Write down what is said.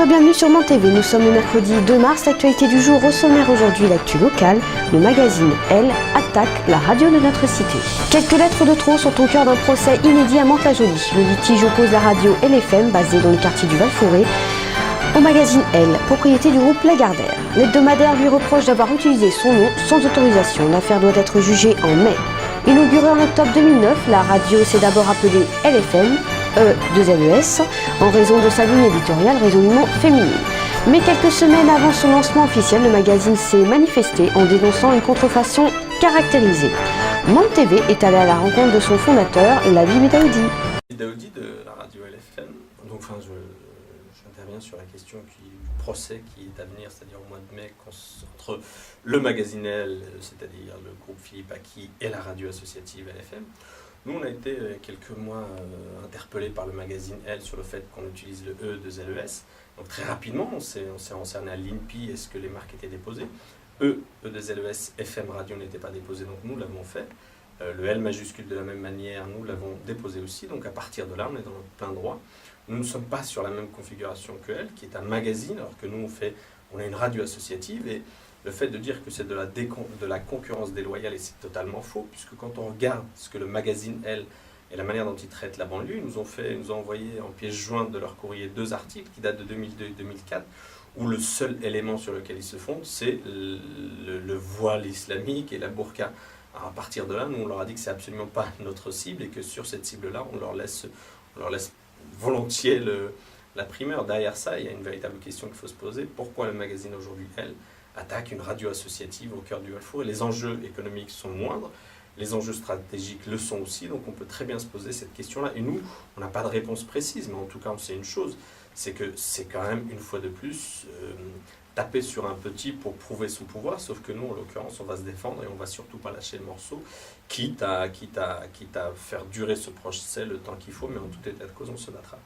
Bonjour, bienvenue sur Mon TV. Nous sommes le mercredi 2 mars. L'actualité du jour au sommaire aujourd'hui, l'actu locale. Le magazine Elle attaque la radio de notre cité. Quelques lettres de trop sont au cœur d'un procès inédit à Mantes-la-Jolie. Le litige oppose la radio LFM, basée dans le quartier du Val-Fouré, au magazine Elle, propriété du groupe Lagardère. L'hebdomadaire lui reproche d'avoir utilisé son nom sans autorisation. L'affaire doit être jugée en mai. Inaugurée en octobre 2009, la radio s'est d'abord appelée LFM, E2LES, en raison de sa ligne éditoriale résolument féminine. Mais quelques semaines avant son lancement officiel, le magazine s'est manifesté en dénonçant une contrefaçon caractérisée. Mon TV est allé à la rencontre de son fondateur, Labi Daoudi. Daoudi de la radio LFM. Donc, j'interviens sur la question du procès qui est à venir, c'est-à-dire au mois de mai, entre le magazine Elle, c'est-à-dire le groupe Philippe Aki, et la radio associative LFM. Nous, on a été quelques mois interpellés par le magazine Elle sur le fait qu'on utilise le E2LES. Donc très rapidement, on s'est renseigné à l'INPI, est-ce que les marques étaient déposées. E2LES, FM Radio n'était pas déposé, donc nous l'avons fait. Le L majuscule de la même manière, nous l'avons déposé aussi. Donc à partir de là, on est dans notre plein droit. Nous ne sommes pas sur la même configuration que Elle, qui est un magazine, alors que nous, on a une radio associative. Et le fait de dire que c'est de la concurrence déloyale, et c'est totalement faux, puisque quand on regarde ce que le magazine Elle et la manière dont il traite la banlieue, ils nous ont envoyé en pièce jointe de leur courrier 2 articles qui datent de 2002 et 2004, où le seul élément sur lequel ils se fondent, c'est le voile islamique et la burqa. Alors à partir de là, nous on leur a dit que c'est absolument pas notre cible et que sur cette cible-là, on leur laisse volontiers la primeur. Derrière ça, il y a une véritable question qu'il faut se poser. Pourquoi le magazine aujourd'hui, Elle, attaque une radio associative au cœur du Val-Fouré? Les enjeux économiques sont moindres, les enjeux stratégiques le sont aussi, donc on peut très bien se poser cette question-là. Et nous, on n'a pas de réponse précise, mais en tout cas, on sait une chose, c'est que c'est quand même, une fois de plus, taper sur un petit pour prouver son pouvoir, sauf que nous, en l'occurrence, on va se défendre et on va surtout pas lâcher le morceau, quitte à faire durer ce procès le temps qu'il faut, mais en tout état de cause, on se battra.